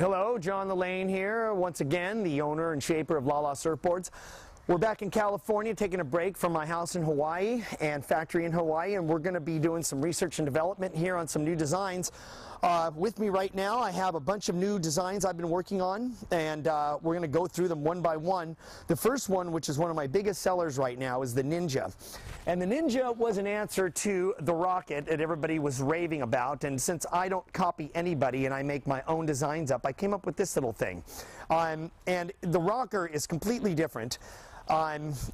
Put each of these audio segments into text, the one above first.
Hello, Jon LaLanne here, once again, the owner and shaper of LaLa Surfboards. We're back in California taking a break from my house in Hawaii and factory in Hawaii, and we're going to be doing some research and development here on some new designs. With me right now, I have a bunch of new designs I've been working on, and we're going to go through them one by one. The first one, which is one of my biggest sellers right now, is the Ninja. And the Ninja was an answer to the Rocket that everybody was raving about, and since I don't copy anybody and I make my own designs up, I came up with this little thing. And the rocker is completely different.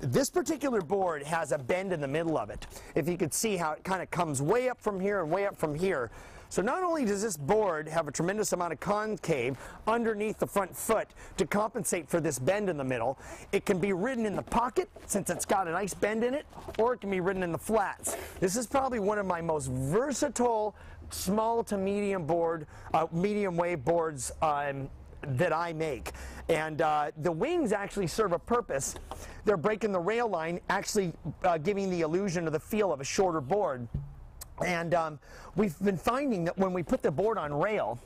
This particular board has a bend in the middle of it. If you could see how it kind of comes way up from here and way up from here. So not only does this board have a tremendous amount of concave underneath the front foot to compensate for this bend in the middle, it can be ridden in the pocket since it's got a nice bend in it, or it can be ridden in the flats. This is probably one of my most versatile small to medium board, medium wave boards that I make. And the wings actually serve a purpose. They're breaking the rail line, actually giving the illusion of the feel of a shorter board. And we've been finding that when we put the board on rail,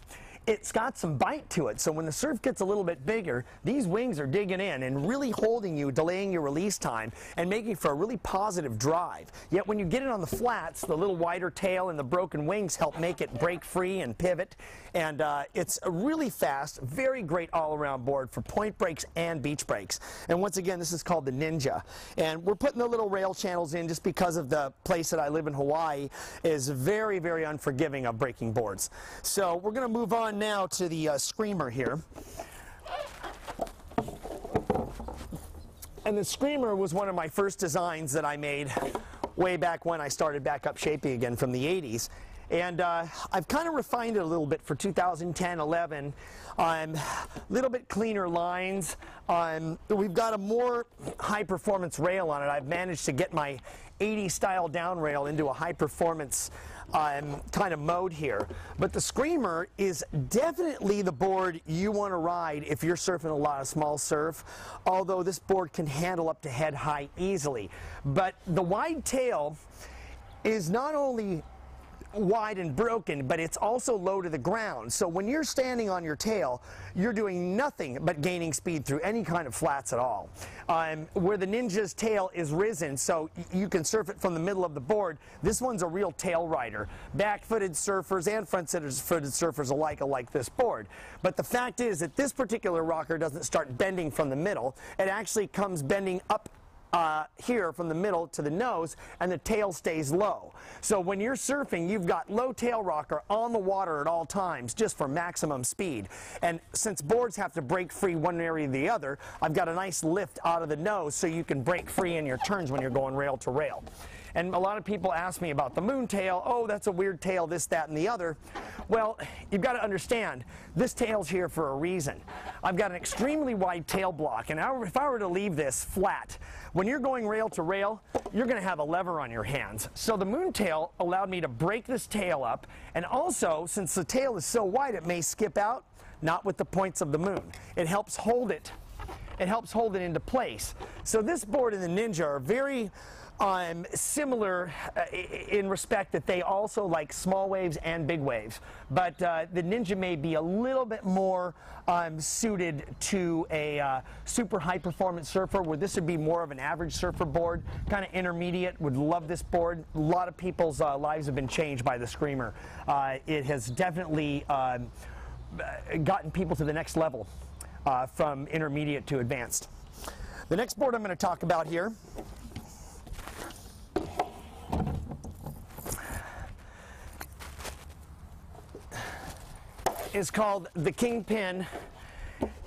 it's got some bite to it. So when the surf gets a little bit bigger, these wings are digging in and really holding you, delaying your release time, and making for a really positive drive. Yet when you get it on the flats, the little wider tail and the broken wings help make it break free and pivot. And it's a really fast, very great all-around board for point breaks and beach breaks. And once again, this is called the Ninja. And we're putting the little rail channels in just because of the place that I live in Hawaii is very, very unforgiving of breaking boards. So we're going to move on now to the Screamer here. And the Screamer was one of my first designs that I made way back when I started back up shaping again from the 80s. And I've kind of refined it a little bit for 2010-11. A little bit cleaner lines. We've got a more high-performance rail on it. I've managed to get my 80s style down rail into a high-performance kind of mode here. But the Screamer is definitely the board you want to ride if you're surfing a lot of small surf, although this board can handle up to head high easily. But the wide tail is not only wide and broken, but it's also low to the ground. So when you're standing on your tail, you're doing nothing but gaining speed through any kind of flats at all. Where the Ninja's tail is risen, so you can surf it from the middle of the board, this one's a real tail rider. Back-footed surfers and front-footed surfers alike like this board. But the fact is that this particular rocker doesn't start bending from the middle. It actually comes bending up here from the middle to the nose, and the tail stays low. So when you're surfing, you've got low tail rocker on the water at all times just for maximum speed. And since boards have to break free one area or the other, I've got a nice lift out of the nose so you can break free in your turns when you're going rail to rail. And a lot of people ask me about the moon tail. Oh, that's a weird tail, this, that, and the other. Well, you've got to understand, this tail's here for a reason. I've got an extremely wide tail block, and if I were to leave this flat, when you're going rail to rail, you're going to have a lever on your hands. So the moon tail allowed me to break this tail up, and also, since the tail is so wide, it may skip out, not with the points of the moon. It helps hold it. It helps hold it into place. So this board and the Ninja are very similar in respect that they also like small waves and big waves. But the Ninja may be a little bit more suited to a super high performance surfer, where this would be more of an average surfer board, kind of intermediate. Would love this board. A lot of people's lives have been changed by the Screamer. It has definitely gotten people to the next level. From intermediate to advanced. The next board I'm going to talk about here is called the Kingpin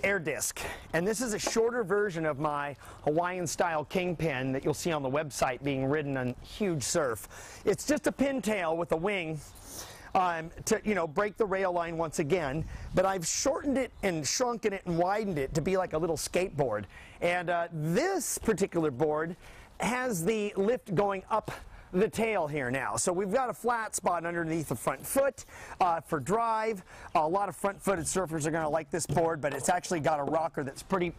Air Disc. And this is a shorter version of my Hawaiian style Kingpin that you'll see on the website being ridden on huge surf. It's just a pintail with a wing to break the rail line once again, but I've shortened it and shrunken it and widened it to be like a little skateboard. And this particular board has the lift going up the tail here now. So we've got a flat spot underneath the front foot for drive. A lot of front-footed surfers are going to like this board, but it's actually got a rocker that's pretty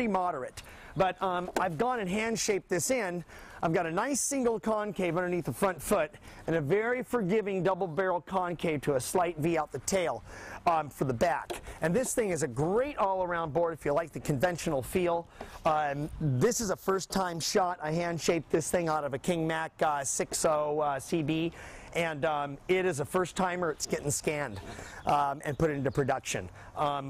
moderate. But I've gone and hand-shaped this in I've got a nice single concave underneath the front foot and a very forgiving double barrel concave to a slight V out the tail for the back. And this thing is a great all-around board if you like the conventional feel. This is a first-time shot. I hand-shaped this thing out of a King Mac 60 CB. And it is a first-timer. It's getting scanned and put into production.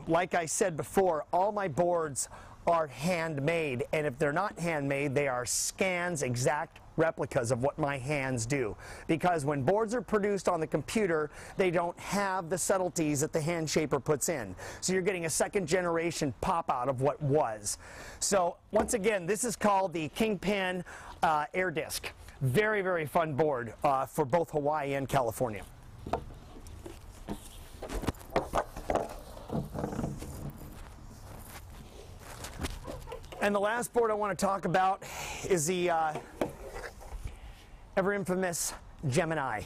Like I said before, all my boards are handmade, and if they're not handmade, they are scans, exact replicas of what my hands do. Because when boards are produced on the computer, they don't have the subtleties that the hand shaper puts in. So you're getting a second generation pop out of what was. So once again, this is called the Kingpin Air Disc. Very, very fun board for both Hawaii and California. And the last board I want to talk about is the ever infamous Gemini.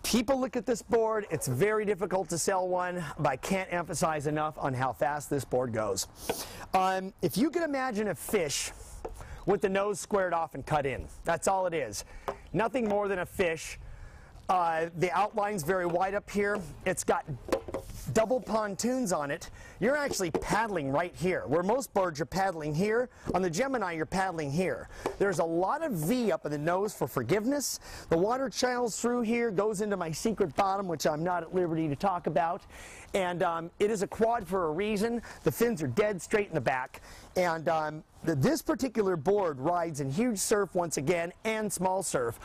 People look at this board, it's very difficult to sell one, but I can't emphasize enough on how fast this board goes. If you can imagine a fish with the nose squared off and cut in, that's all it is. Nothing more than a fish. The outline's very wide up here. It's got double pontoons on it. You're actually paddling right here. Where most boards you're paddling here, on the Gemini you're paddling here. There's a lot of V up in the nose for forgiveness. The water channels through here, goes into my secret bottom, which I'm not at liberty to talk about. And it is a quad for a reason. The fins are dead straight in the back. And this particular board rides in huge surf once again and small surf.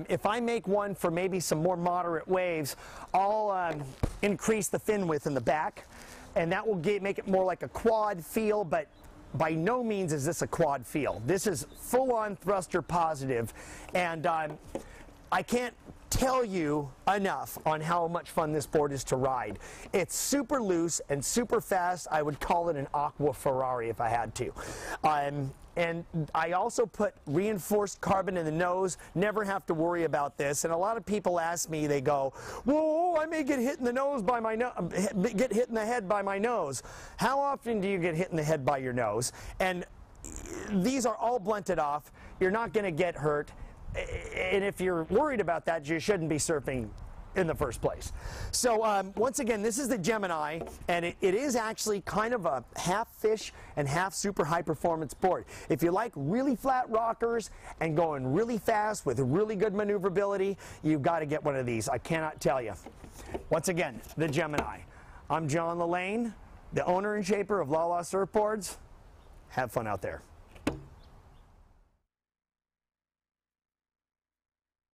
If I make one for maybe some more moderate waves, I'll increase the fin width in the back, and that will make it more like a quad feel, but by no means is this a quad feel. This is full-on thruster positive, and I can't tell you enough on how much fun this board is to ride. It's super loose and super fast. I would call it an Aqua Ferrari if I had to. And I also put reinforced carbon in the nose. Never have to worry about this. And a lot of people ask me, they go, "Whoa, I may get hit in the nose by my get hit in the head by my nose." How often do you get hit in the head by your nose? And these are all blunted off. You're not going to get hurt. And if you're worried about that, you shouldn't be surfing in the first place. So once again, this is the Gemini, and it is actually kind of a half fish and half super high performance board. If you like really flat rockers and going really fast with really good maneuverability, you've got to get one of these. I cannot tell you. Once again, the Gemini. I'm Jon LaLanne, the owner and shaper of LaLa Surfboards. Have fun out there.